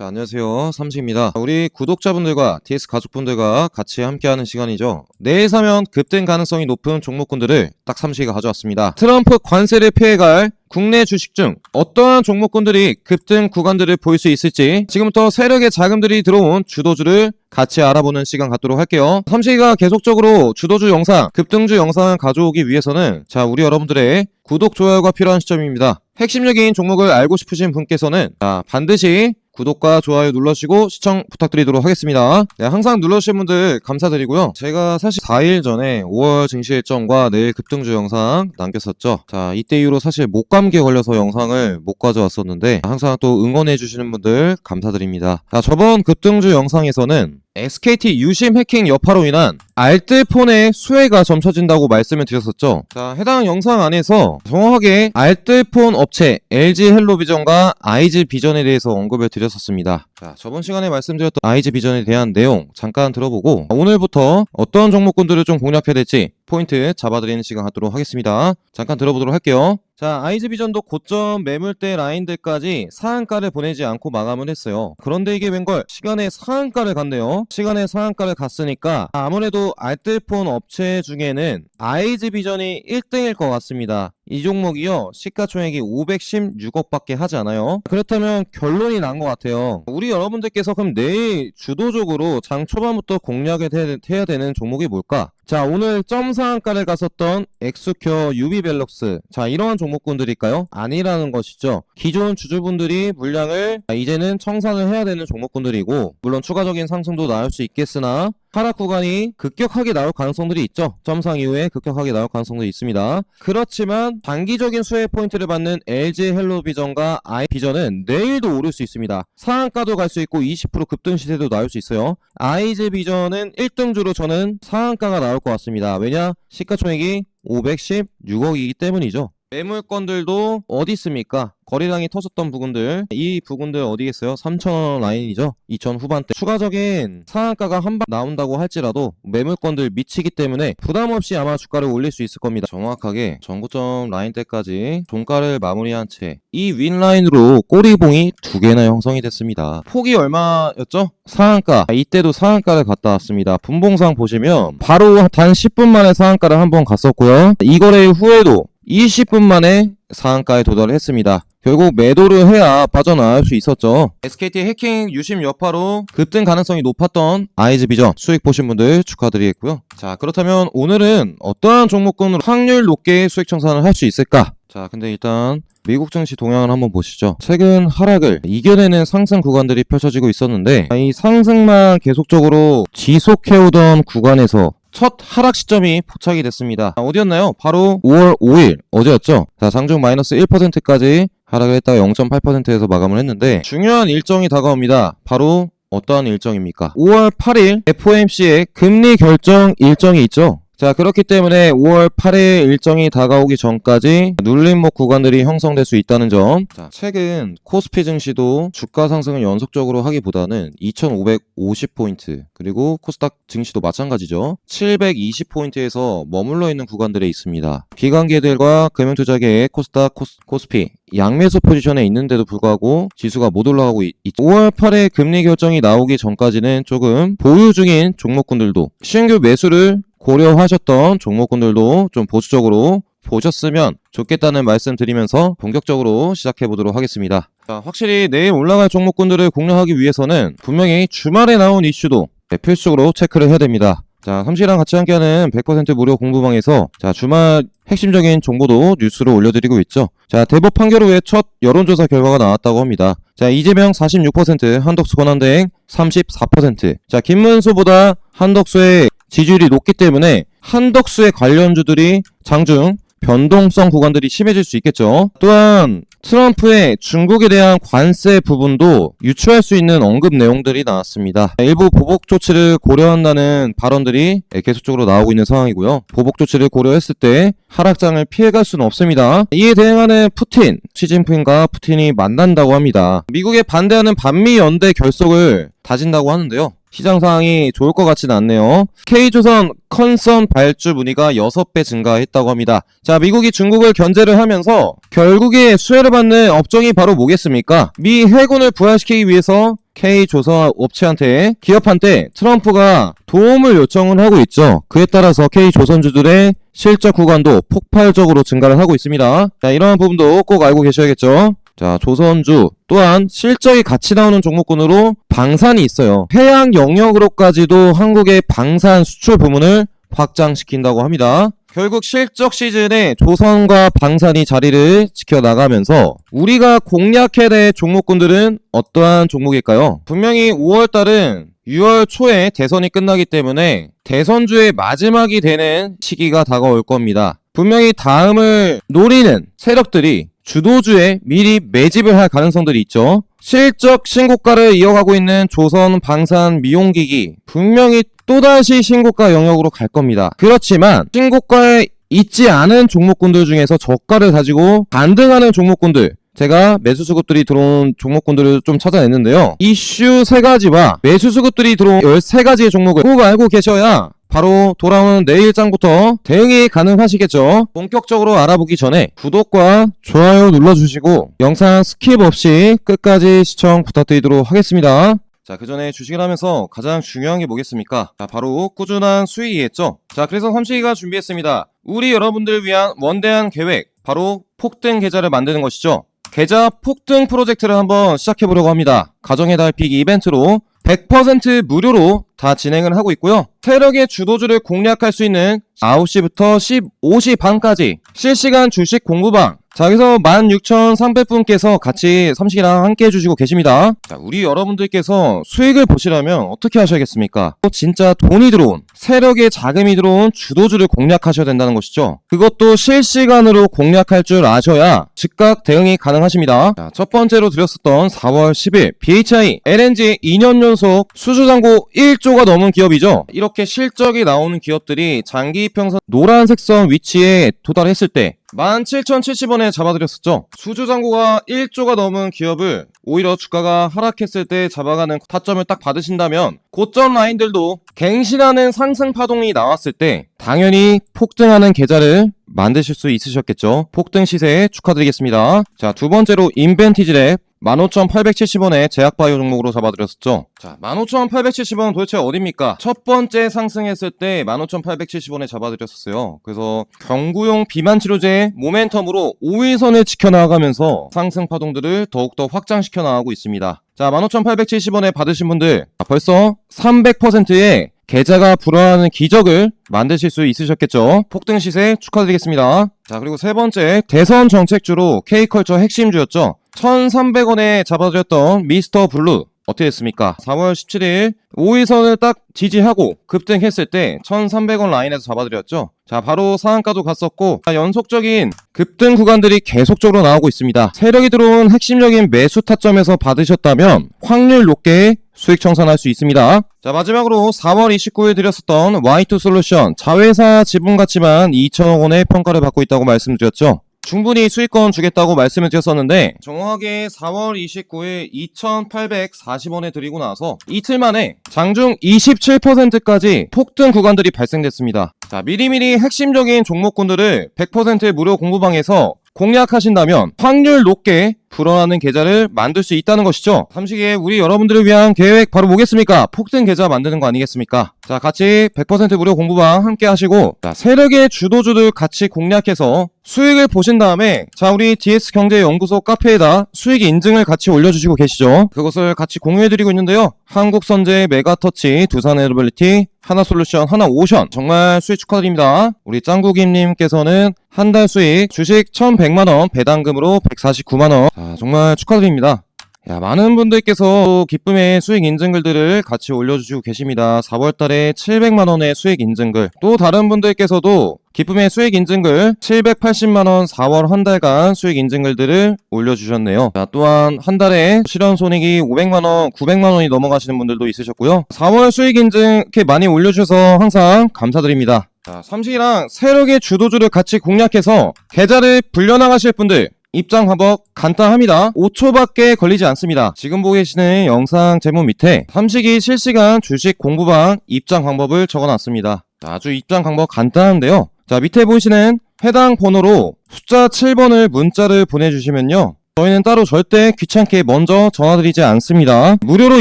자, 안녕하세요. 삼식입니다. 우리 구독자분들과 DS 가족분들과 같이 함께하는 시간이죠. 내일 사면 급등 가능성이 높은 종목군들을 딱 삼식이가 가져왔습니다. 트럼프 관세를 피해갈 국내 주식 중 어떠한 종목군들이 급등 구간들을 보일 수 있을지 지금부터 세력의 자금들이 들어온 주도주를 같이 알아보는 시간 갖도록 할게요. 삼식이가 계속적으로 주도주 영상, 급등주 영상을 가져오기 위해서는 우리 여러분들의 구독, 좋아요가 필요한 시점입니다. 핵심적인 종목을 알고 싶으신 분께서는 반드시 구독과 좋아요 눌러주시고 시청 부탁드리도록 하겠습니다. 항상 눌러주신 분들 감사드리고요. 제가 사실 4일 전에 5월 증시 일정과 내일 급등주 영상 남겼었죠. 이때 이후로 사실 목감기에 걸려서 영상을 못 가져왔었는데 항상 또 응원해주시는 분들 감사드립니다. 저번 급등주 영상에서는 SKT 유심 해킹 여파로 인한 알뜰폰의 수혜가 점쳐진다고 말씀을 드렸었죠. 해당 영상 안에서 정확하게 알뜰폰 업체 LG헬로비전과 아이즈비전에 대해서 언급을 드렸었습니다. 저번 시간에 말씀드렸던 아이즈비전에 대한 내용 잠깐 들어보고 오늘부터 어떤 종목군들을 좀 공략해야 될지 포인트 잡아드리는 시간 갖도록 하겠습니다. 잠깐 들어보도록 할게요. 아이즈비전도 고점 매물대 라인들까지 상한가를 보내지 않고 마감을 했어요. 그런데 이게 웬걸 시간에 상한가를 갔네요. 시간에 상한가를 갔으니까 아무래도 알뜰폰 업체 중에는 아이즈비전이 1등일 것 같습니다. 이 종목이요, 시가총액이 516억 밖에 하지 않아요. 그렇다면 결론이 난 것 같아요. 우리 여러분들께서 그럼 내일 주도적으로 장 초반부터 공략을 해야 되는 종목이 뭘까? 오늘 점상한가를 갔었던 엑스큐어, 유비벨럭스, 이러한 종목군들일까요? 아니라는 것이죠. 기존 주주분들이 물량을 이제는 청산을 해야 되는 종목군들이고, 물론 추가적인 상승도 나올 수 있겠으나 하락 구간이 급격하게 나올 가능성들이 있죠. 점상 이후에 급격하게 나올 가능성들이 있습니다. 그렇지만 단기적인 수혜 포인트를 받는 LG헬로비전과 아이비전은 내일도 오를 수 있습니다. 상한가도 갈 수 있고 20% 급등 시세도 나올 수 있어요. 아이즈비전은 1등주로 저는 상한가가 나올 것 같습니다. 왜냐? 시가총액이 516억이기 때문이죠. 매물건들도 어디 있습니까? 거래량이 터졌던 부분들, 이 부분들 어디겠어요? 3,000원 라인이죠. 2,000 후반대. 추가적인 상한가가 한 방 나온다고 할지라도 매물건들 미치기 때문에 부담없이 아마 주가를 올릴 수 있을 겁니다. 정확하게 전고점 라인대까지 종가를 마무리한 채 이 윈라인으로 꼬리봉이 2개나 형성이 됐습니다. 폭이 얼마였죠? 상한가. 이때도 상한가를 갔다 왔습니다. 분봉상 보시면 바로 단 10분 만에 상한가를 한번 갔었고요. 이 거래 후에도 20분 만에 상한가에 도달을 했습니다. 결국 매도를 해야 빠져나갈 수 있었죠. SKT 해킹 유심 여파로 급등 가능성이 높았던 아이즈비전 수익 보신 분들 축하드리겠고요. 그렇다면 오늘은 어떠한 종목군으로 확률 높게 수익 청산을 할 수 있을까? 근데 일단 미국 증시 동향을 한번 보시죠. 최근 하락을 이겨내는 상승 구간들이 펼쳐지고 있었는데 이 상승만 계속적으로 지속해오던 구간에서 첫 하락 시점이 포착이 됐습니다. 어디였나요? 바로 5월 5일 어제였죠. 장중 마이너스 1%까지 하락을 했다가 0.8%에서 마감을 했는데 중요한 일정이 다가옵니다. 바로 어떠한 일정입니까? 5월 8일 FOMC의 금리 결정 일정이 있죠. 그렇기 때문에 5월 8일 일정이 다가오기 전까지 눌림목 구간들이 형성될 수 있다는 점. 최근 코스피 증시도 주가 상승을 연속적으로 하기보다는 2550포인트, 그리고 코스닥 증시도 마찬가지죠. 720포인트에서 머물러 있는 구간들에 있습니다. 기관계들과 금융투자계의 코스닥, 코스피 양매수 포지션에 있는데도 불구하고 지수가 못 올라가고 있죠. 5월 8일 금리 결정이 나오기 전까지는 조금 보유 중인 종목군들도 신규 매수를 고려하셨던 종목군들도 좀 보수적으로 보셨으면 좋겠다는 말씀 드리면서 본격적으로 시작해 보도록 하겠습니다. 확실히 내일 올라갈 종목군들을 공략하기 위해서는 분명히 주말에 나온 이슈도 필수적으로 체크를 해야 됩니다. 삼식이랑 같이 함께하는 100% 무료 공부방에서 주말 핵심적인 정보도 뉴스로 올려드리고 있죠. 대법 판결 후에 첫 여론조사 결과가 나왔다고 합니다. 이재명 46%, 한덕수 권한대행 34%. 김문수보다 한덕수의 지지율이 높기 때문에 한덕수의 관련주들이 장중 변동성 구간들이 심해질 수 있겠죠. 또한 트럼프의 중국에 대한 관세 부분도 유추할 수 있는 언급 내용들이 나왔습니다. 일부 보복 조치를 고려한다는 발언들이 계속적으로 나오고 있는 상황이고요. 보복 조치를 고려했을 때 하락장을 피해갈 수는 없습니다. 이에 대응하는 푸틴, 시진핑과 푸틴이 만난다고 합니다. 미국에 반대하는 반미 연대 결속을 다진다고 하는데요. 시장 상황이 좋을 것 같지는 않네요. K조선 컨선 발주 문의가 6배 증가했다고 합니다. 자, 미국이 중국을 견제를 하면서 결국에 수혜를 받는 업종이 바로 뭐겠습니까? 미 해군을 부활시키기 위해서 K조선 업체한테, 기업한테 트럼프가 도움을 요청을 하고 있죠. 그에 따라서 K조선주들의 실적 구간도 폭발적으로 증가를 하고 있습니다. 자, 이런 부분도 꼭 알고 계셔야겠죠. 자, 조선주 또한 실적이 같이 나오는 종목군으로 방산이 있어요. 해양 영역으로까지도 한국의 방산 수출 부문을 확장시킨다고 합니다. 결국 실적 시즌에 조선과 방산이 자리를 지켜나가면서 우리가 공략해야 될 종목군들은 어떠한 종목일까요? 분명히 5월달은 6월 초에 대선이 끝나기 때문에 대선주의 마지막이 되는 시기가 다가올 겁니다. 분명히 다음을 노리는 세력들이 주도주에 미리 매집을 할 가능성들이 있죠. 실적 신고가를 이어가고 있는 조선 방산 미용기기 분명히 또다시 신고가 영역으로 갈 겁니다. 그렇지만 신고가에 있지 않은 종목군들 중에서 저가를 가지고 반등하는 종목군들, 제가 매수 수급들이 들어온 종목군들을 좀 찾아냈는데요. 이슈 3가지와 매수 수급들이 들어온 13가지의 종목을 꼭 알고 계셔야 바로 돌아오는 내일장부터 대응이 가능하시겠죠. 본격적으로 알아보기 전에 구독과 좋아요 눌러주시고 영상 스킵 없이 끝까지 시청 부탁드리도록 하겠습니다. 자, 그 전에 주식을 하면서 가장 중요한 게 뭐겠습니까? 자, 바로 꾸준한 수익이겠죠. 자, 그래서 삼식이가 준비했습니다. 우리 여러분들을 위한 원대한 계획, 바로 폭등 계좌를 만드는 것이죠. 계좌 폭등 프로젝트를 한번 시작해보려고 합니다. 가정의 달피기 이벤트로 100% 무료로 다 진행을 하고 있고요. 세력의 주도주를 공략할 수 있는 9시부터 15시 반까지 실시간 주식 공부방. 자, 여기서 16,300분께서 같이 삼식이랑 함께 해주시고 계십니다. 자, 우리 여러분들께서 수익을 보시려면 어떻게 하셔야겠습니까? 진짜 돈이 들어온, 세력의 자금이 들어온 주도주를 공략하셔야 된다는 것이죠. 그것도 실시간으로 공략할 줄 아셔야 즉각 대응이 가능하십니다. 자, 첫 번째로 드렸었던 4월 10일 BHI LNG 2년 연속 수주잔고 1조가 넘은 기업이죠. 이렇게 실적이 나오는 기업들이 장기이평선 노란색 선 위치에 도달했을 때 17,070원에 잡아드렸었죠. 수주잔고가 1조가 넘은 기업을 오히려 주가가 하락했을 때 잡아가는 타점을 딱 받으신다면 고점 라인들도 갱신하는 상승 파동이 나왔을 때 당연히 폭등하는 계좌를 만드실 수 있으셨겠죠. 폭등 시세 축하드리겠습니다. 자, 두 번째로 인벤티지랩 15,870원에 제약바이오 종목으로 잡아드렸었죠. 자, 15,870원 도대체 어딥니까? 첫 번째 상승했을 때 15,870원에 잡아드렸었어요. 그래서 경구용 비만 치료제의 모멘텀으로 5일선을 지켜나가면서 상승 파동들을 더욱더 확장시켜 나가고 있습니다. 자, 15,870원에 받으신 분들 벌써 300%의 계좌가 불어나는 기적을 만드실 수 있으셨겠죠. 폭등 시세 축하드리겠습니다. 자, 그리고 세 번째 대선 정책주로 K컬처 핵심주였죠. 1,300원에 잡아드렸던 미스터 블루 어떻게 됐습니까? 4월 17일 5일선을 딱 지지하고 급등했을 때 1,300원 라인에서 잡아드렸죠. 자, 바로 상한가도 갔었고 연속적인 급등 구간들이 계속적으로 나오고 있습니다. 세력이 들어온 핵심적인 매수 타점에서 받으셨다면 확률 높게 수익 청산할 수 있습니다. 자, 마지막으로 4월 29일 드렸었던 Y2솔루션 자회사 지분 가치만 2천억 원의 평가를 받고 있다고 말씀드렸죠. 충분히 수익권 주겠다고 말씀을 드렸었는데 정확하게 4월 29일 2,840원에 드리고 나서 이틀 만에 장중 27%까지 폭등 구간들이 발생됐습니다. 자, 미리미리 핵심적인 종목군들을 100% 무료 공부방에서 공략하신다면 확률 높게 불어나는 계좌를 만들 수 있다는 것이죠. 삼식의 우리 여러분들을 위한 계획 바로 뭐겠습니까? 폭등 계좌 만드는 거 아니겠습니까? 자, 같이 100% 무료 공부방 함께 하시고 자, 세력의 주도주들 같이 공략해서 수익을 보신 다음에 자, 우리 DS경제연구소 카페에다 수익 인증을 같이 올려주시고 계시죠. 그것을 같이 공유해드리고 있는데요. 한국선제, 메가터치, 두산에어빌리티, 하나솔루션, 하나오션 정말 수익 축하드립니다. 우리 짱구김님께서는 한 달 수익 주식 1,100만원 배당금으로 149만원 정말 축하드립니다. 야, 많은 분들께서 기쁨의 수익 인증글들을 같이 올려주시고 계십니다. 4월달에 700만원의 수익 인증글 또 다른 분들께서도 기쁨의 수익 인증글 780만원 4월 한 달간 수익 인증글들을 올려주셨네요. 자, 또한 한 달에 실현손익이 500만원 900만원이 넘어가시는 분들도 있으셨고요. 4월 수익 인증 이렇게 많이 올려주셔서 항상 감사드립니다. 자, 삼식이랑 세력의 주도주를 같이 공략해서 계좌를 불려나가실 분들 입장 방법 간단합니다. 5초밖에 걸리지 않습니다. 지금 보고 계시는 영상 제목 밑에 삼식이 실시간 주식 공부방 입장 방법을 적어놨습니다. 자, 아주 입장 방법 간단한데요. 자, 밑에 보시는 해당 번호로 숫자 7번을 문자를 보내주시면요, 저희는 따로 절대 귀찮게 먼저 전화드리지 않습니다. 무료로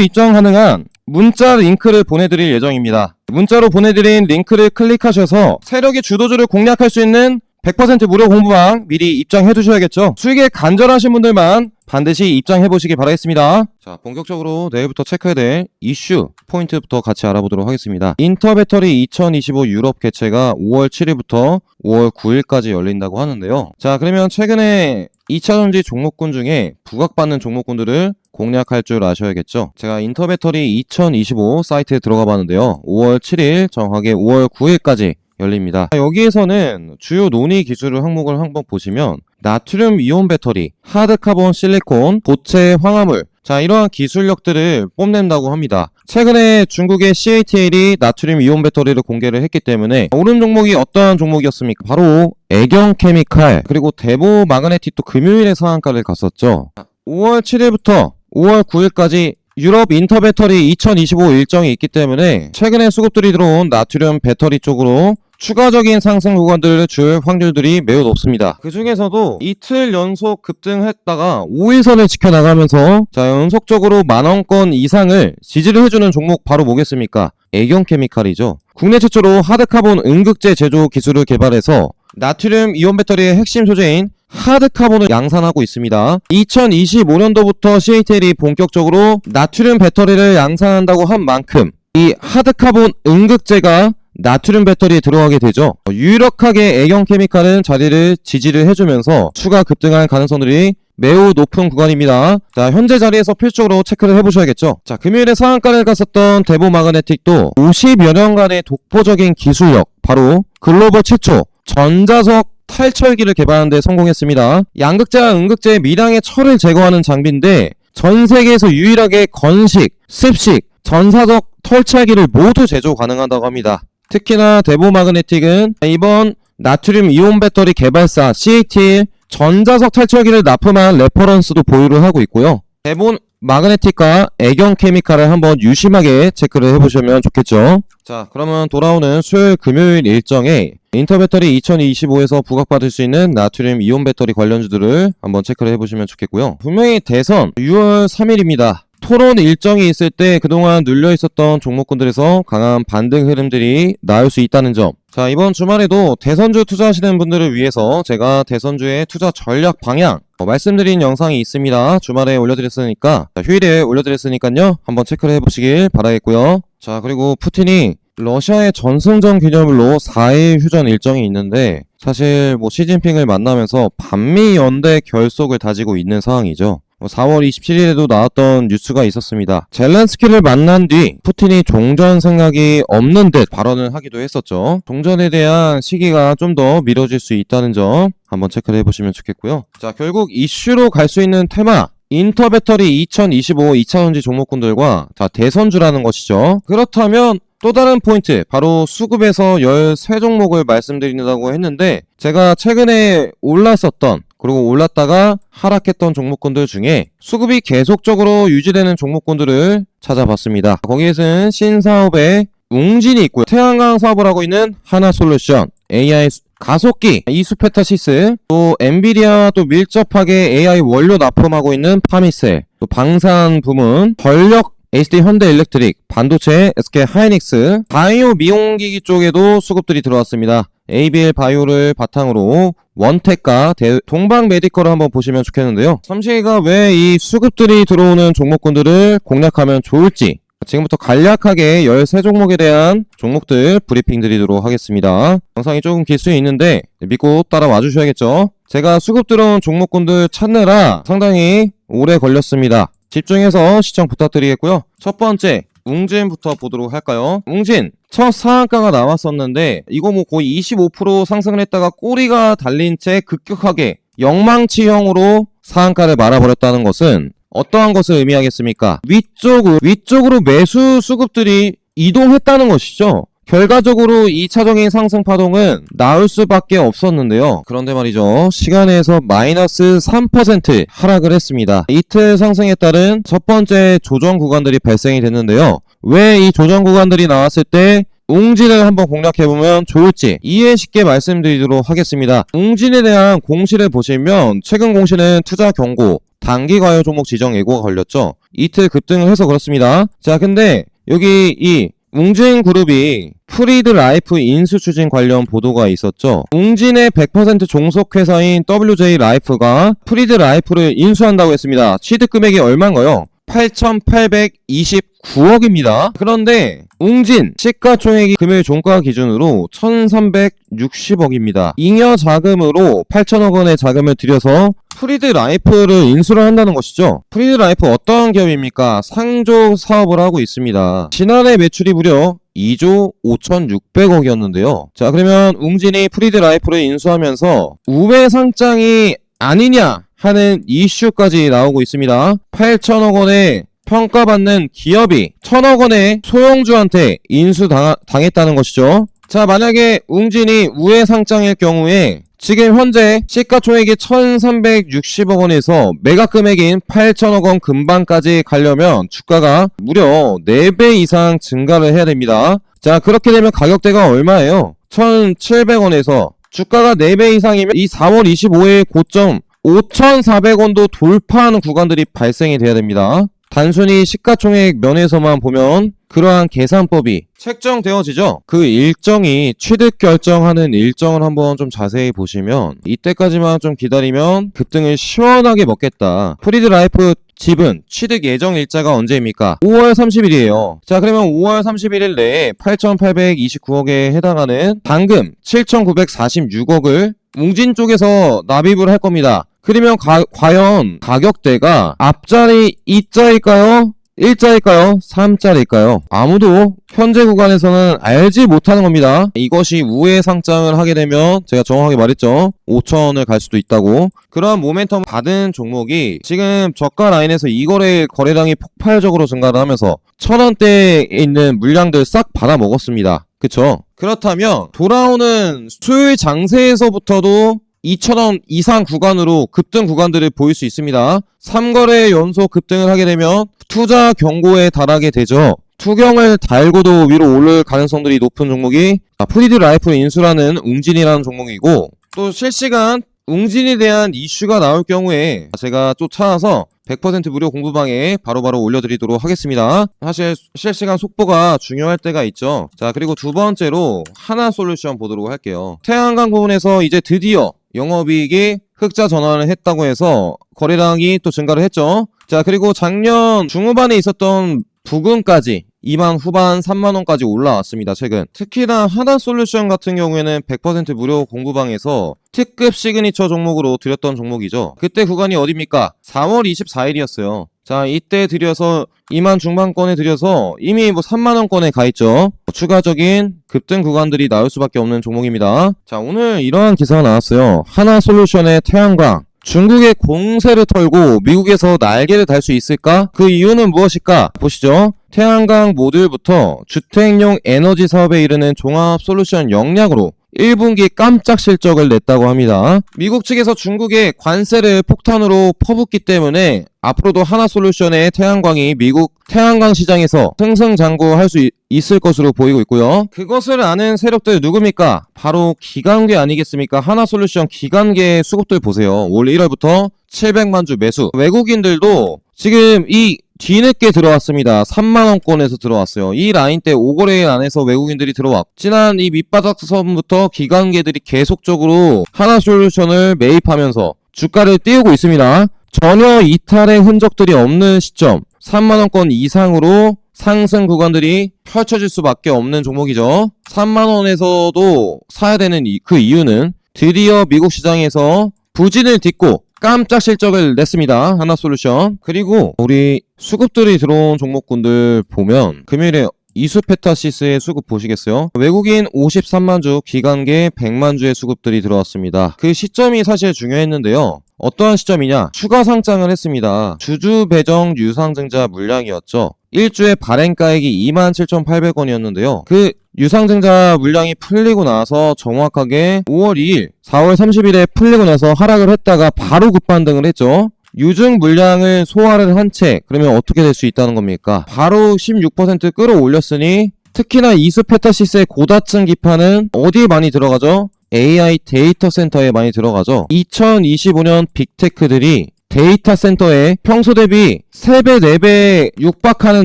입장 가능한 문자 링크를 보내드릴 예정입니다. 문자로 보내드린 링크를 클릭하셔서 세력의 주도주를 공략할 수 있는 100% 무료 공부방 미리 입장해 두셔야겠죠. 수익에 간절하신 분들만 반드시 입장해 보시기 바라겠습니다. 자, 본격적으로 내일부터 체크해야 될 이슈 포인트부터 같이 알아보도록 하겠습니다. 인터배터리 2025 유럽 개최가 5월 7일부터 5월 9일까지 열린다고 하는데요. 자, 그러면 최근에 2차전지 종목군 중에 부각받는 종목군들을 공략할 줄 아셔야겠죠. 제가 인터배터리 2025 사이트에 들어가 봤는데요. 5월 7일 정확하게 5월 9일까지 열립니다. 여기에서는 주요 논의 기술을 항목을 한번 보시면 나트륨 이온 배터리, 하드카본 실리콘, 고체 황화물, 자, 이러한 기술력들을 뽐낸다고 합니다. 최근에 중국의 CATL이 나트륨 이온 배터리를 공개를 했기 때문에 오른 종목이 어떠한 종목이었습니까? 바로 애경케미칼, 그리고 대보 마그네틱도 금요일에 상한가를 갔었죠. 5월 7일부터 5월 9일까지 유럽 인터배터리 2025 일정이 있기 때문에 최근에 수급들이 들어온 나트륨 배터리 쪽으로 추가적인 상승 구간들을 줄 확률들이 매우 높습니다. 그 중에서도 이틀 연속 급등했다가 5일선을 지켜나가면서 자, 연속적으로 만원권 이상을 지지를 해주는 종목 바로 뭐겠습니까? 애경케미칼이죠. 국내 최초로 하드카본 음극재 제조 기술을 개발해서 나트륨 이온 배터리의 핵심 소재인 하드카본을 양산하고 있습니다. 2025년도부터 CATL이 본격적으로 나트륨 배터리를 양산한다고 한 만큼 이 하드카본 음극재가 나트륨 배터리에 들어가게 되죠. 유력하게 애경케미칼은 자리를 지지를 해주면서 추가 급등할 가능성들이 매우 높은 구간입니다. 자, 현재 자리에서 필수적으로 체크를 해보셔야겠죠. 자, 금요일에 상한가를 갔었던 대보 마그네틱도 50여 년간의 독보적인 기술력, 바로 글로벌 최초 전자석 탈철기를 개발하는 데 성공했습니다. 양극재와 음극재의 미량의 철을 제거하는 장비인데 전 세계에서 유일하게 건식, 습식, 전사적 털찰기를 모두 제조 가능하다고 합니다. 특히나 대보 마그네틱은 이번 나트륨 이온 배터리 개발사 CATL 전자석 탈철기를 납품한 레퍼런스도 보유를 하고 있고요. 대보 마그네틱과 애경케미칼을 한번 유심하게 체크를 해보시면 좋겠죠. 자, 그러면 돌아오는 수요일 금요일 일정에 인터배터리 2025에서 부각받을 수 있는 나트륨 이온 배터리 관련주들을 한번 체크를 해보시면 좋겠고요. 분명히 대선 6월 3일입니다. 토론 일정이 있을 때 그동안 눌려 있었던 종목군들에서 강한 반등 흐름들이 나올 수 있다는 점. 자, 이번 주말에도 대선주 투자하시는 분들을 위해서 제가 대선주의 투자 전략 방향 말씀드린 영상이 있습니다. 주말에 올려드렸으니까, 휴일에 올려드렸으니까요, 한번 체크를 해보시길 바라겠고요. 자, 그리고 푸틴이 러시아의 전승전 기념일로 4일 휴전 일정이 있는데 사실 시진핑을 만나면서 반미 연대 결속을 다지고 있는 상황이죠. 4월 27일에도 나왔던 뉴스가 있었습니다. 젤렌스키를 만난 뒤 푸틴이 종전 생각이 없는 듯 발언을 하기도 했었죠. 종전에 대한 시기가 좀 더 미뤄질 수 있다는 점 한번 체크를 해보시면 좋겠고요. 자, 결국 이슈로 갈 수 있는 테마, 인터배터리 2025 2차전지 종목군들과 자, 대선주라는 것이죠. 그렇다면 또 다른 포인트, 바로 수급에서 13종목을 말씀드린다고 했는데 제가 최근에 올랐었던, 그리고 올랐다가 하락했던 종목군들 중에 수급이 계속적으로 유지되는 종목군들을 찾아봤습니다. 거기에는 신사업에 웅진이 있고요. 태양광 사업을 하고 있는 하나솔루션, AI 가속기 이수페타시스, 또 엔비디아와 또 밀접하게 AI 원료 납품하고 있는 파미셀, 또 방산 부문 전력 HD 현대일렉트릭, 반도체 SK 하이닉스, 바이오 미용기기 쪽에도 수급들이 들어왔습니다. ABL 바이오를 바탕으로 원텍과 동방 메디컬을 한번 보시면 좋겠는데요. 삼식이가 왜 이 수급들이 들어오는 종목군들을 공략하면 좋을지 지금부터 간략하게 13종목에 대한 종목들 브리핑 드리도록 하겠습니다. 영상이 조금 길 수 있는데 믿고 따라와 주셔야겠죠. 제가 수급 들어온 종목군들 찾느라 상당히 오래 걸렸습니다. 집중해서 시청 부탁드리겠고요. 첫 번째, 웅진부터 보도록 할까요? 웅진 첫 상한가가 나왔었는데 이거 거의 25% 상승을 했다가 꼬리가 달린 채 급격하게 영망치형으로 상한가를 말아버렸다는 것은 어떠한 것을 의미하겠습니까? 위쪽으로 매수 수급들이 이동했다는 것이죠. 결과적으로 2차적인 상승 파동은 나올 수밖에 없었는데요. 그런데 말이죠, 시간에서 마이너스 3% 하락을 했습니다. 이틀 상승에 따른 첫 번째 조정 구간들이 발생이 됐는데요. 왜 이 조정 구간들이 나왔을 때 웅진을 한번 공략해보면 좋을지 이해 쉽게 말씀드리도록 하겠습니다. 웅진에 대한 공시를 보시면 최근 공시는 투자 경고, 단기 과열 종목 지정 예고가 걸렸죠. 이틀 급등을 해서 그렇습니다. 자, 근데 여기 이 웅진 그룹이 프리드 라이프 인수 추진 관련 보도가 있었죠. 웅진의 100% 종속 회사인 WJ 라이프가 프리드 라이프를 인수한다고 했습니다. 취득 금액이 얼마인가요? 8,829억입니다. 그런데 웅진 시가총액이 금일 종가 기준으로 1,360억입니다. 잉여 자금으로 8천억 원의 자금을 들여서 프리드 라이프를 인수를 한다는 것이죠. 프리드 라이프 어떠한 기업입니까? 상조 사업을 하고 있습니다. 지난해 매출이 무려 2조 5,600억이었는데요. 자, 그러면 웅진이 프리드 라이프를 인수하면서 우회 상장이 아니냐 하는 이슈까지 나오고 있습니다. 8천억 원의 평가받는 기업이 1,000억 원의 소형주한테 인수당했다는 것이죠. 자, 만약에 웅진이 우회 상장일 경우에 지금 현재 시가총액이 1,360억 원에서 매각 금액인 8천억 원 근방까지 가려면 주가가 무려 4배 이상 증가를 해야 됩니다. 자, 그렇게 되면 가격대가 얼마예요? 1,700원에서 주가가 4배 이상이면 이 4월 25일 고점 5,400원도 돌파하는 구간들이 발생이 돼야 됩니다. 단순히 시가총액 면에서만 보면 그러한 계산법이 책정되어지죠. 그 일정이 취득 결정하는 일정을 한번 좀 자세히 보시면 이때까지만 좀 기다리면 급등을 시원하게 먹겠다. 프리드 라이프 지분 취득 예정 일자가 언제입니까? 5월 30일이에요. 자, 그러면 5월 31일 내에 8,829억에 해당하는 당금 7,946억을 웅진 쪽에서 납입을 할 겁니다. 그러면 과연 가격대가 앞자리 2자일까요? 1자일까요? 3자일까요? 아무도 현재 구간에서는 알지 못하는 겁니다. 이것이 우회 상장을 하게 되면 제가 정확하게 말했죠. 5천원을 갈 수도 있다고. 그러한 모멘텀 받은 종목이 지금 저가 라인에서 이 거래량이 폭발적으로 증가를 하면서 1,000원대에 있는 물량들 싹 받아 먹었습니다. 그쵸? 그렇다면 돌아오는 수요일 장세에서부터도 2,000원 이상 구간으로 급등 구간들을 보일 수 있습니다. 3거래 연속 급등을 하게 되면 투자 경고에 달하게 되죠. 투경을 달고도 위로 오를 가능성들이 높은 종목이 프리드 라이프 인수라는 웅진이라는 종목이고, 또 실시간 웅진에 대한 이슈가 나올 경우에 제가 쫓아와서 100% 무료 공부방에 바로바로 올려드리도록 하겠습니다. 사실 실시간 속보가 중요할 때가 있죠. 자, 그리고 두 번째로 하나솔루션 보도록 할게요. 태양광 부분에서 이제 드디어 영업이익이 흑자 전환을 했다고 해서 거래량이 또 증가를 했죠. 자, 그리고 작년 중후반에 있었던 부근까지 2만 후반 3만원까지 올라왔습니다. 최근 특히나 하나솔루션 같은 경우에는 100% 무료 공부방에서 특급 시그니처 종목으로 드렸던 종목이죠. 그때 구간이 어딥니까? 4월 24일이었어요. 자, 이때 들여서 2만 중반권에 들여서 이미 3만원권에 가있죠. 추가적인 급등 구간들이 나올 수밖에 없는 종목입니다. 자, 오늘 이러한 기사가 나왔어요. 하나솔루션의 태양광 중국의 공세를 털고 미국에서 날개를 달 수 있을까? 그 이유는 무엇일까? 보시죠. 태양광 모듈부터 주택용 에너지 사업에 이르는 종합 솔루션 역량으로 1분기 깜짝 실적을 냈다고 합니다. 미국 측에서 중국의 관세를 폭탄으로 퍼붓기 때문에 앞으로도 하나솔루션의 태양광이 미국 태양광 시장에서 승승장구할 수 있을 것으로 보이고 있고요. 그것을 아는 세력들 누굽니까? 바로 기관계 아니겠습니까? 하나솔루션 기관계 수급들 보세요. 올 1월부터 700만 주 매수. 외국인들도 지금 이 뒤늦게 들어왔습니다. 3만원권에서 들어왔어요. 이 라인대 5거래일 안에서 외국인들이 들어왔고, 지난 이 밑바닥선부터 기관계들이 계속적으로 하나솔루션을 매입하면서 주가를 띄우고 있습니다. 전혀 이탈의 흔적들이 없는 시점, 3만원권 이상으로 상승 구간들이 펼쳐질 수밖에 없는 종목이죠. 3만원에서도 사야 되는 그 이유는 드디어 미국 시장에서 부진을 딛고 깜짝 실적을 냈습니다. 하나솔루션. 그리고 우리 수급들이 들어온 종목군들 보면 금요일에 이수페타시스의 수급 보시겠어요? 외국인 53만 주, 기관계 100만 주의 수급들이 들어왔습니다. 그 시점이 사실 중요했는데요. 어떠한 시점이냐? 추가 상장을 했습니다. 주주 배정 유상증자 물량이었죠. 1주에 발행가액이 27,800원이었는데요. 그 유상증자 물량이 풀리고 나서 정확하게 5월 2일, 4월 30일에 풀리고 나서 하락을 했다가 바로 급반등을 했죠. 유증 물량을 소화를 한 채, 그러면 어떻게 될 수 있다는 겁니까? 바로 16% 끌어올렸으니 특히나 이수페타시스의 고다층 기판은 어디에 많이 들어가죠? AI 데이터 센터에 많이 들어가죠. 2025년 빅테크들이 데이터 센터에 평소 대비 3배, 4배 육박하는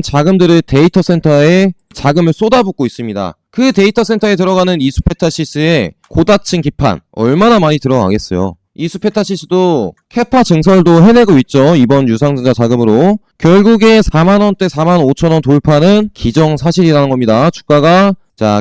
자금들을 데이터 센터에 자금을 쏟아붓고 있습니다. 그 데이터 센터에 들어가는 이수페타시스의 고다층 기판 얼마나 많이 들어가겠어요. 이수페타시스도 캐파 증설도 해내고 있죠. 이번 유상증자 자금으로. 결국에 4만원대 45,000원 돌파는 기정사실이라는 겁니다. 주가가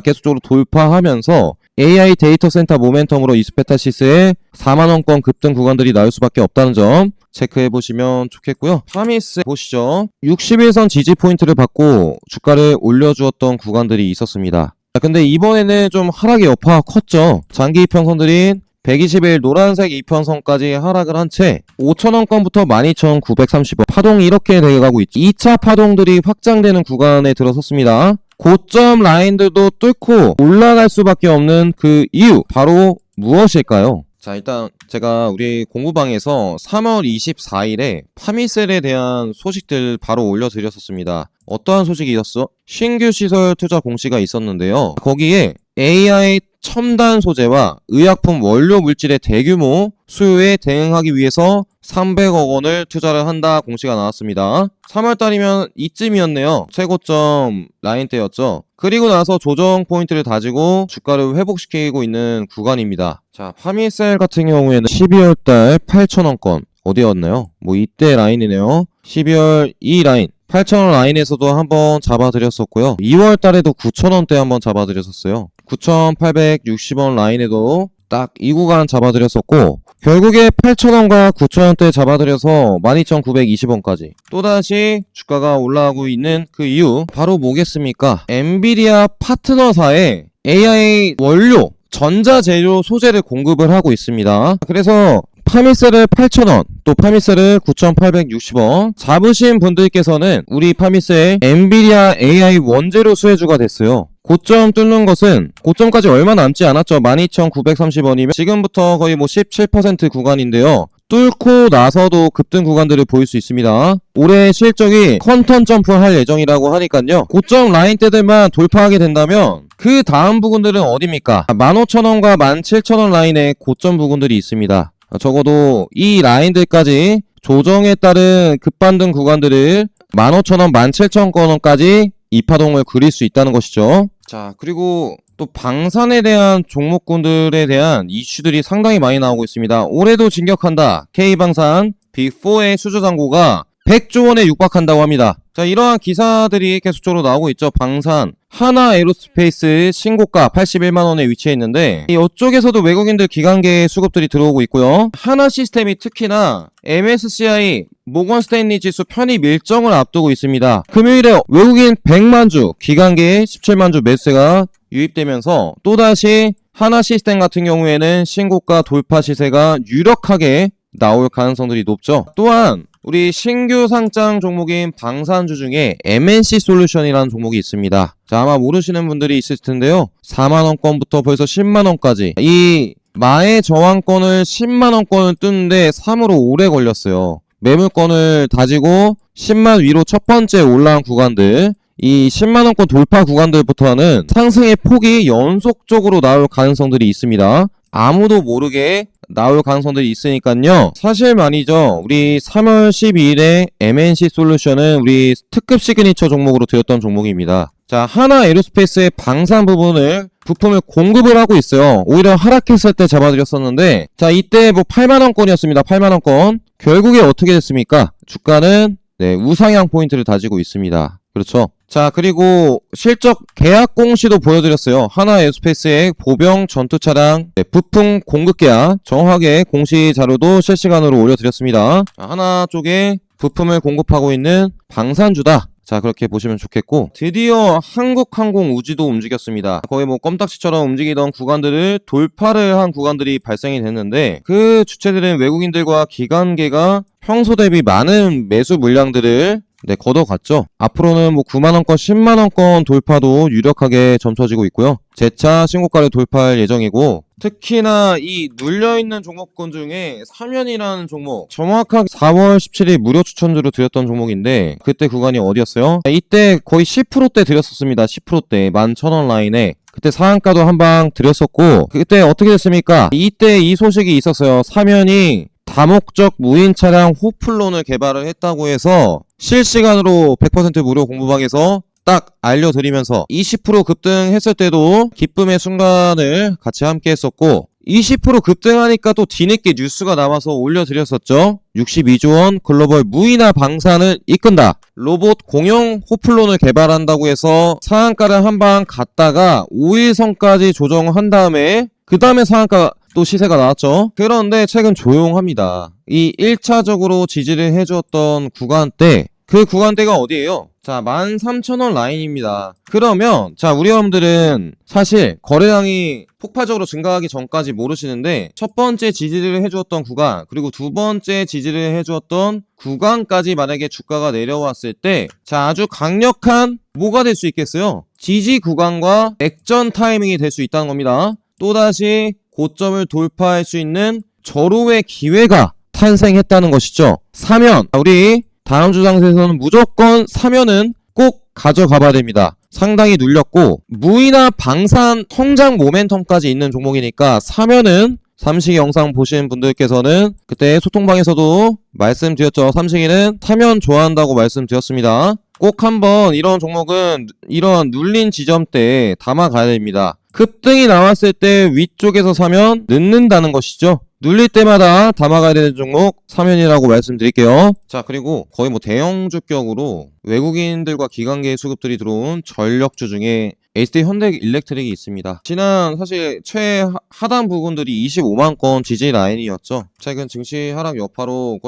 계속적으로 돌파하면서 AI 데이터 센터 모멘텀으로 이수페타시스의 4만원권 급등 구간들이 나올 수밖에 없다는 점 체크해 보시면 좋겠고요. 파미스 보시죠. 61선 지지 포인트를 받고 주가를 올려주었던 구간들이 있었습니다. 근데 이번에는 좀 하락의 여파가 컸죠. 장기 이평선들인 120일 노란색 이평선까지 하락을 한 채 5,000원권부터 12,930원 파동이 이렇게 되어가고 있죠. 2차 파동들이 확장되는 구간에 들어섰습니다. 고점 라인들도 뚫고 올라갈 수밖에 없는 그 이유 바로 무엇일까요? 자, 일단 제가 우리 공부방에서 3월 24일에 파미셀에 대한 소식들 바로 올려드렸었습니다. 어떠한 소식이 있었어? 신규 시설 투자 공시가 있었는데요. 거기에 AI 첨단 소재와 의약품 원료 물질의 대규모 수요에 대응하기 위해서 300억 원을 투자를 한다 공시가 나왔습니다. 3월달이면 이쯤이었네요. 최고점 라인 때였죠. 그리고 나서 조정 포인트를 다지고 주가를 회복시키고 있는 구간입니다. 자, 파미셀 같은 경우에는 12월달 8,000원권 어디였나요? 뭐 이때 라인이네요. 12월 이 라인 8,000원 라인에서도 한번 잡아드렸었고요. 2월 달에도 9,000원대 한번 잡아드렸었어요. 9,860원 라인에도 딱 이 구간 잡아드렸었고 결국에 8,000원과 9,000원대 잡아드려서 12,920원까지 또다시 주가가 올라가고 있는 그 이유 바로 뭐겠습니까? 엔비디아 파트너사의 AI 원료 전자재료 소재를 공급을 하고 있습니다. 그래서 파미셀을 8,000원, 또 파미셀을 9,860원 잡으신 분들께서는 우리 파미셀 엔비디아 AI 원재료 수혜주가 됐어요. 고점 뚫는 것은 고점까지 얼마 남지 않았죠. 12,930원이면 지금부터 거의 뭐 17% 구간인데요. 뚫고 나서도 급등 구간들을 보일 수 있습니다. 올해 실적이 퀀텀 점프할 예정이라고 하니까요. 고점 라인대들만 돌파하게 된다면 그 다음 부분들은 어디입니까? 15,000원과 17,000원 라인에 고점 부분들이 있습니다. 적어도 이 라인들까지 조정에 따른 급반등 구간들을 15,000원, 17,000원까지 이 파동을 그릴 수 있다는 것이죠. 자, 그리고 또 방산에 대한 종목군들에 대한 이슈들이 상당히 많이 나오고 있습니다. 올해도 진격한다. K방산 빅4의 수주 잔고가 100조 원에 육박한다고 합니다. 자, 이러한 기사들이 계속적으로 나오고 있죠. 방산, 하나 에로스페이스 신고가 81만 원에 위치해 있는데 이쪽에서도 외국인들 기관계 수급들이 들어오고 있고요. 하나 시스템이 특히나 MSCI 모건 스탠리 지수 편입 일정을 앞두고 있습니다. 금요일에 외국인 100만 주, 기관계 17만 주 매수세가 유입되면서 또다시 하나 시스템 같은 경우에는 신고가 돌파 시세가 유력하게 나올 가능성들이 높죠. 또한 우리 신규 상장 종목인 방산주 중에 MNC 솔루션이라는 종목이 있습니다. 자, 아마 모르시는 분들이 있을 텐데요. 4만원권부터 벌써 10만원까지 이 마의 저항권을 10만원권을 뚫는데 3으로 오래 걸렸어요. 매물권을 다지고 10만 위로 첫 번째 올라온 구간들 이 10만원권 돌파 구간들부터는 상승의 폭이 연속적으로 나올 가능성들이 있습니다. 아무도 모르게 나올 가능성들이 있으니까요. 사실 말이죠. 우리 3월 12일에 MNC 솔루션은 우리 특급 시그니처 종목으로 되었던 종목입니다. 자, 하나 에로스페이스의 방산 부분을 부품을 공급을 하고 있어요. 오히려 하락했을 때 잡아드렸었는데 자, 이때 뭐 8만원권이었습니다. 8만원권. 결국에 어떻게 됐습니까? 주가는 우상향 포인트를 다지고 있습니다. 그렇죠. 자, 그리고 실적 계약 공시도 보여드렸어요. 하나 에어스페이스의 보병 전투차량 부품 공급 계약 정확하게 공시 자료도 실시간으로 올려드렸습니다. 자, 하나 쪽에 부품을 공급하고 있는 방산주다. 자, 그렇게 보시면 좋겠고 드디어 한국항공우주도 움직였습니다. 거의 뭐 껌딱지처럼 움직이던 구간들을 돌파를 한 구간들이 발생이 됐는데 그 주체들은 외국인들과 기관계가 평소 대비 많은 매수 물량들을 걷어갔죠. 앞으로는 뭐 9만원권, 10만원권 돌파도 유력하게 점쳐지고 있고요. 재차 신고가를 돌파할 예정이고 특히나 이 눌려있는 종목군 중에 사면이라는 종목, 정확하게 4월 17일 무료 추천주로 드렸던 종목인데 그때 구간이 어디였어요? 이때 거의 10%대 드렸었습니다. 10%대 11,000원 라인에 그때 상한가도 한 방 드렸었고, 그때 어떻게 됐습니까? 이때 이 소식이 있었어요. 사면이 다목적 무인 차량 호플론을 개발을 했다고 해서 실시간으로 100% 무료 공부방에서 딱 알려드리면서 20% 급등했을 때도 기쁨의 순간을 같이 함께 했었고, 20% 급등하니까 또 뒤늦게 뉴스가 나와서 올려드렸었죠. 62조 원 글로벌 무인화 방산을 이끈다. 로봇 공용 호플론을 개발한다고 해서 상한가를 한 방 갔다가 5일선까지 조정한 다음에 그 다음에 상한가 또 시세가 나왔죠. 그런데 최근 조용합니다. 이 1차적으로 지지를 해주었던 구간대, 그 구간대가 어디예요? 자, 13,000원 라인입니다. 그러면 자, 우리 여러분들은 사실 거래량이 폭발적으로 증가하기 전까지 모르시는데 첫 번째 지지를 해주었던 구간, 그리고 두 번째 지지를 해주었던 구간까지 만약에 주가가 내려왔을 때, 자, 아주 강력한 뭐가 될 수 있겠어요? 지지 구간과 액전 타이밍이 될 수 있다는 겁니다. 또다시 고점을 돌파할 수 있는 절호의 기회가 탄생했다는 것이죠. 사면, 우리 다음 주 장세에서는 무조건 사면은 꼭 가져가 봐야 됩니다. 상당히 눌렸고 무인화 방산 성장 모멘텀까지 있는 종목이니까 사면은 삼식이 영상 보신 분들께서는 그때 소통방에서도 말씀드렸죠. 삼식이는 사면 좋아한다고 말씀드렸습니다. 꼭 한번 이런 종목은 이런 눌린 지점대에 담아가야 됩니다. 급등이 나왔을 때 위쪽에서 사면 늦는다는 것이죠. 눌릴 때마다 담아가야 되는 종목 사면이라고 말씀드릴게요. 자, 그리고 거의 뭐 대형주격으로 외국인들과 기관계 수급들이 들어온 전력주 중에 SK 현대일렉트릭이 있습니다. 지난 사실 최하단 부분들이 25만건 지지 라인이었죠. 최근 증시 하락 여파로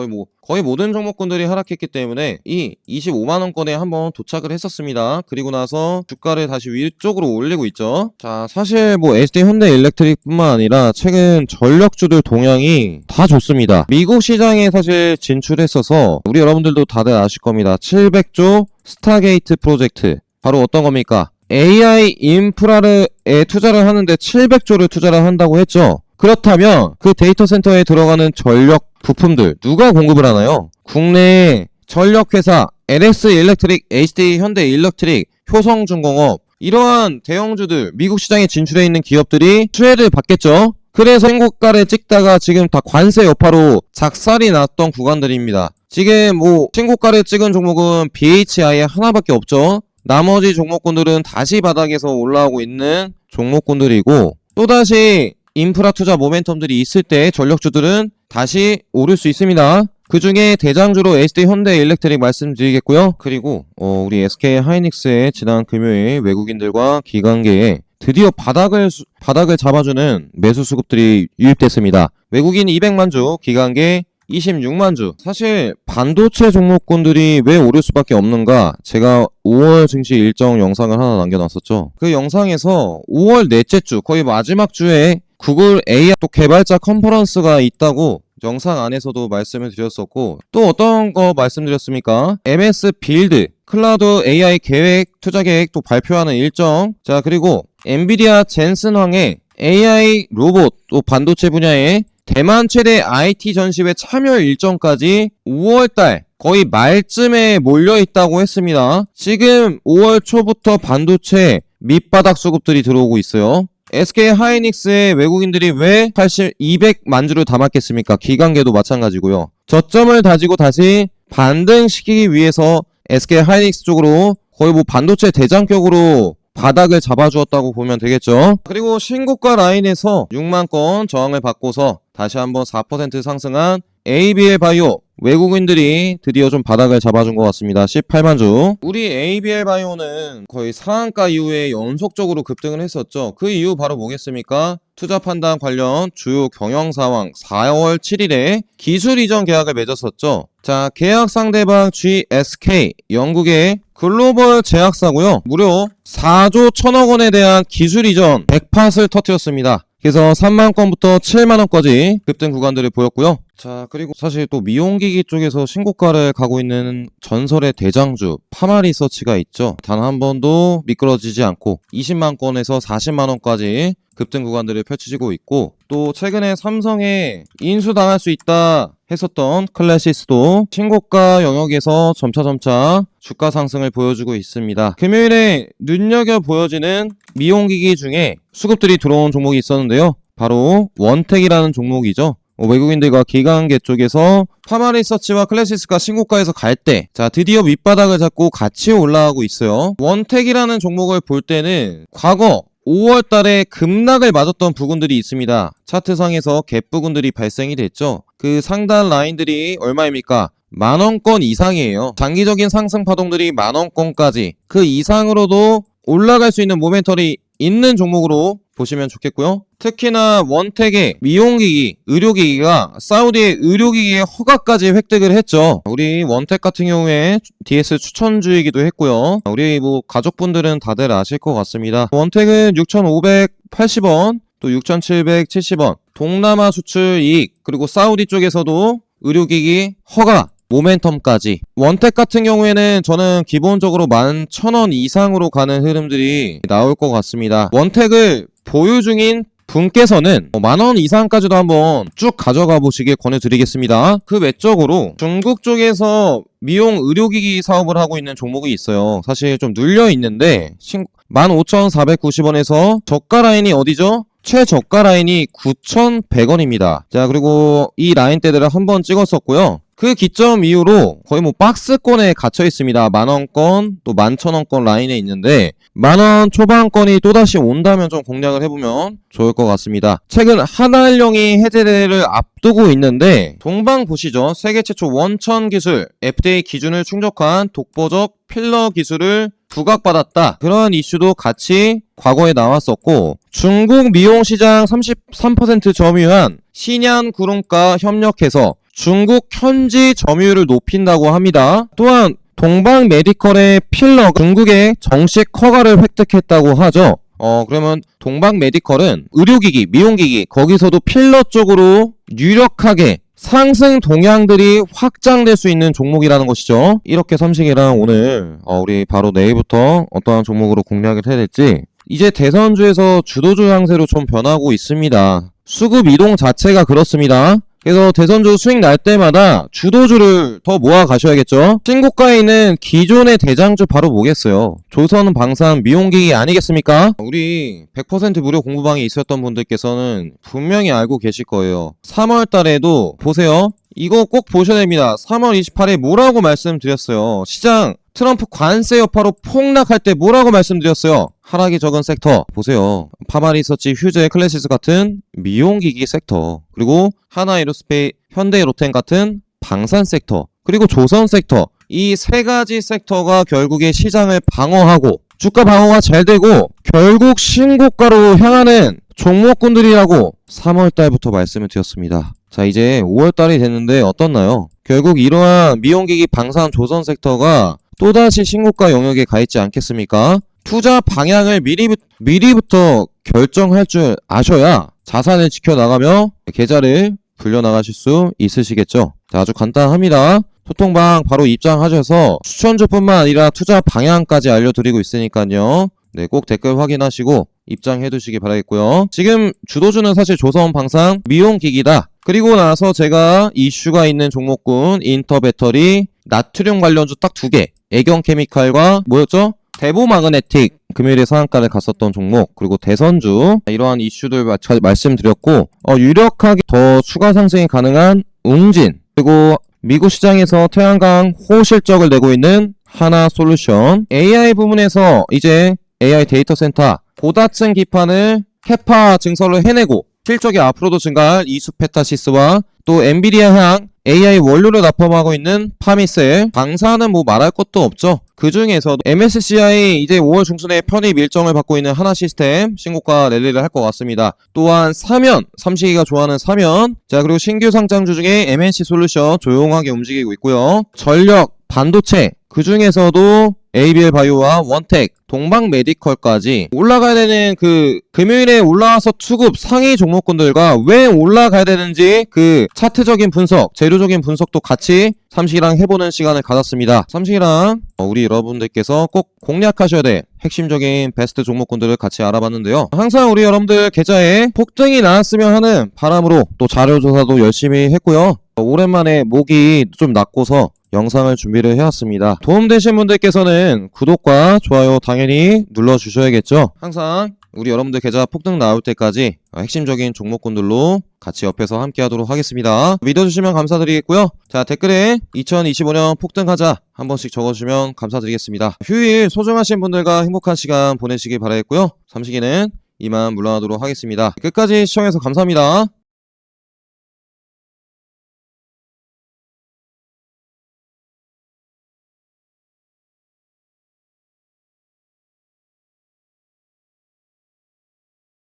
거의 모든 종목군들이 하락했기 때문에 이 25만원권에 한번 도착을 했었습니다. 그리고 나서 주가를 다시 위쪽으로 올리고 있죠. 자, 사실 뭐 SK 현대일렉트릭 뿐만 아니라 최근 전력주들 동향이 다 좋습니다. 미국 시장에 사실 진출했어서 우리 여러분들도 다들 아실 겁니다. 700조 스타게이트 프로젝트, 바로 어떤 겁니까? AI 인프라에 투자를 하는데 700조를 투자를 한다고 했죠. 그렇다면 그 데이터 센터에 들어가는 전력 부품들 누가 공급을 하나요? 국내 전력회사 LS 일렉트릭, HD 현대일렉트릭, 효성중공업, 이러한 대형주들, 미국 시장에 진출해 있는 기업들이 수혜를 받겠죠. 그래서 신고가를 찍다가 지금 다 관세 여파로 작살이 났던 구간들입니다. 지금 뭐 신고가를 찍은 종목은 BHI 하나밖에 없죠. 나머지 종목군들은 다시 바닥에서 올라오고 있는 종목군들이고, 또다시 인프라 투자 모멘텀들이 있을 때 전력주들은 다시 오를 수 있습니다. 그 중에 대장주로 SD 현대일렉트릭 말씀드리겠고요. 그리고 우리 SK 하이닉스의 지난 금요일 외국인들과 기관계에 드디어 바닥을 잡아주는 매수 수급들이 유입됐습니다. 외국인 200만주, 기관계 26만주. 사실 반도체 종목군들이 왜 오를 수밖에 없는가, 제가 5월 증시 일정 영상을 하나 남겨놨었죠. 그 영상에서 5월 넷째 주, 거의 마지막 주에 구글 AI 또 개발자 컨퍼런스가 있다고 영상 안에서도 말씀을 드렸었고, 또 어떤 거 말씀드렸습니까? MS 빌드 클라우드 AI 계획, 투자 계획 또 발표하는 일정. 자, 그리고 엔비디아 젠슨황의 AI 로봇 또 반도체 분야에 대만 최대 IT 전시회 참여 일정까지 5월달 거의 말쯤에 몰려있다고 했습니다. 지금 5월 초부터 반도체 밑바닥 수급들이 들어오고 있어요. SK 하이닉스의 외국인들이 왜 200만주를 담았겠습니까? 기관계도 마찬가지고요. 저점을 다지고 다시 반등시키기 위해서 SK 하이닉스 쪽으로 거의 뭐 반도체 대장격으로 바닥을 잡아주었다고 보면 되겠죠. 그리고 신고가 라인에서 6만건 저항을 받고서 다시 한번 4% 상승한 ABL 바이오, 외국인들이 드디어 좀 바닥을 잡아준 것 같습니다. 18만주. 우리 ABL 바이오는 거의 상한가 이후에 연속적으로 급등을 했었죠. 그 이유 바로 뭐겠습니까? 투자 판단 관련 주요 경영 상황 4월 7일에 기술 이전 계약을 맺었었죠. 자, 계약 상대방 GSK, 영국의 글로벌 제약사고요. 무려 4조 1천억 원에 대한 기술 이전 100팟을 터뜨렸습니다. 그래서 3만건부터 7만원까지 급등 구간들을 보였고요. 자, 그리고 사실 또 미용기기 쪽에서 신고가를 가고 있는 전설의 대장주 파마리서치가 있죠. 단 한 번도 미끄러지지 않고 20만 건에서 40만 원까지 급등 구간들을 펼치고 있고, 또 최근에 삼성에 인수당할 수 있다 했었던 클래시스도 신고가 영역에서 점차 주가 상승을 보여주고 있습니다. 금요일에 눈여겨 보여지는 미용기기 중에 수급들이 들어온 종목이 있었는데요. 바로 원택이라는 종목이죠. 외국인들과 기관계 쪽에서 파마리서치와 클래시스가 신고가에서 갈 때, 자, 드디어 밑바닥을 잡고 같이 올라가고 있어요. 원택이라는 종목을 볼 때는 과거 5월 달에 급락을 맞았던 부분들이 있습니다. 차트상에서 갭 부분들이 발생이 됐죠. 그 상단 라인들이 얼마입니까? 만원권 이상이에요. 장기적인 상승 파동들이 만원권까지, 그 이상으로도 올라갈 수 있는 모멘텀이 있는 종목으로 보시면 좋겠고요. 특히나 원택의 미용기기, 의료기기가 사우디의 의료기기의 허가까지 획득을 했죠. 우리 원택 같은 경우에 DS 추천주이기도 했고요. 우리 가족분들은 다들 아실 것 같습니다. 원택은 6,580원, 또 6,770원, 동남아 수출 이익, 그리고 사우디 쪽에서도 의료기기 허가, 모멘텀까지. 원택 같은 경우에는 저는 기본적으로 11,000원 이상으로 가는 흐름들이 나올 것 같습니다. 원택을 보유 중인 분께서는 만원 이상까지도 한번 쭉 가져가 보시길 권해드리겠습니다. 그 외적으로 중국 쪽에서 미용 의료기기 사업을 하고 있는 종목이 있어요. 사실 좀 눌려 있는데 15,490원에서 저가 라인이 어디죠? 최저가 라인이 9,100원입니다. 자, 그리고 이 라인대들을 한번 찍었었고요. 그 기점 이후로 거의 박스권에 갇혀 있습니다. 만원권, 또 11,000원권 라인에 있는데, 만원 초반권이 또다시 온다면 좀 공략을 해보면 좋을 것 같습니다. 최근 하나일령이 해제를 앞두고 있는데, 동방 보시죠. 세계 최초 원천 기술, FDA 기준을 충족한 독보적 필러 기술을 부각받았다. 그런 이슈도 같이 과거에 나왔었고, 중국 미용시장 33% 점유한 신얀구름과 협력해서 중국 현지 점유율을 높인다고 합니다. 또한 동방 메디컬의 필러 중국의 정식 허가를 획득했다고 하죠. 그러면 동방 메디컬은 의료기기, 미용기기, 거기서도 필러 쪽으로 유력하게 상승 동향들이 확장될 수 있는 종목이라는 것이죠. 이렇게 삼식이랑 오늘 우리 바로 내일부터 어떠한 종목으로 공략을 해야 될지, 이제 대선주에서 주도주 양세로 좀 변하고 있습니다. 수급 이동 자체가 그렇습니다. 그래서 대선주 수익 날 때마다 주도주를 더 모아 가셔야겠죠. 신고가에 있는 기존의 대장주 바로 뭐겠어요? 조선방산 미용기기 아니겠습니까? 우리 100% 무료 공부방에 있었던 분들께서는 분명히 알고 계실 거예요. 3월 달에도 보세요. 이거 꼭 보셔야 됩니다. 3월 28일에 뭐라고 말씀드렸어요? 시장 트럼프 관세 여파로 폭락할 때 뭐라고 말씀드렸어요? 하락이 적은 섹터 보세요. 파마리서치, 휴제, 클래시스 같은 미용기기 섹터, 그리고 하나에로스페이스, 현대로템 같은 방산 섹터, 그리고 조선 섹터, 이 세 가지 섹터가 결국에 시장을 방어하고 주가 방어가 잘 되고 결국 신고가로 향하는 종목군들이라고 3월달부터 말씀을 드렸습니다. 자, 이제 5월달이 됐는데 어떻나요? 결국 이러한 미용기기, 방산, 조선 섹터가 또다시 신고가 영역에 가 있지 않겠습니까? 투자 방향을 미리부터 결정할 줄 아셔야 자산을 지켜나가며 계좌를 불려나가실 수 있으시겠죠. 자, 아주 간단합니다. 소통방 바로 입장하셔서 추천주뿐만 아니라 투자 방향까지 알려드리고 있으니까요. 네, 꼭 댓글 확인하시고 입장해 두시기 바라겠고요. 지금 주도주는 사실 조선방산 미용기기다. 그리고 나서 제가 이슈가 있는 종목군 인터배터리, 나트륨 관련주 딱 2개, 애경케미칼과 뭐였죠? 대보마그네틱, 금요일에 상한가를 갔었던 종목, 그리고 대선주, 이러한 이슈들 말씀드렸고, 유력하게 더 추가 상승이 가능한 웅진, 그리고 미국 시장에서 태양광 호실적을 내고 있는 하나솔루션, AI 부문에서 이제 AI 데이터 센터 고다층 기판을 캐파 증설을 해내고 실적이 앞으로도 증가할 이수페타시스와 또 엔비디아향 AI 원료를 납품하고 있는 파미셀, 방사는 말할 것도 없죠. 그 중에서 MSCI 이제 5월 중순에 편입 일정을 받고 있는 하나시스템 신고가 랠리를 할 것 같습니다. 또한 사면, 삼식이가 좋아하는 사면, 자, 그리고 신규 상장주 중에 MNC솔루션 조용하게 움직이고 있고요. 전력, 반도체, 그 중에서도 ABL 바이오와 원텍, 동방 메디컬까지 올라가야 되는 그 금요일에 올라와서 투급 상위 종목군들과 왜 올라가야 되는지 그 차트적인 분석, 재료적인 분석도 같이 삼식이랑 해보는 시간을 가졌습니다. 삼식이랑 우리 여러분들께서 꼭 공략하셔야 될 핵심적인 베스트 종목군들을 같이 알아봤는데요. 항상 우리 여러분들 계좌에 폭등이 나왔으면 하는 바람으로 또 자료조사도 열심히 했고요. 오랜만에 목이 좀 났고서 영상을 준비를 해왔습니다. 도움되신 분들께서는 구독과 좋아요 당연히 눌러주셔야겠죠. 항상 우리 여러분들 계좌 폭등 나올 때까지 핵심적인 종목군들로 같이 옆에서 함께 하도록 하겠습니다. 믿어주시면 감사드리겠고요. 자, 댓글에 2025년 폭등하자 한 번씩 적어주시면 감사드리겠습니다. 휴일 소중하신 분들과 행복한 시간 보내시길 바라겠고요. 삼식이는 이만 물러나도록 하겠습니다. 끝까지 시청해서 감사합니다.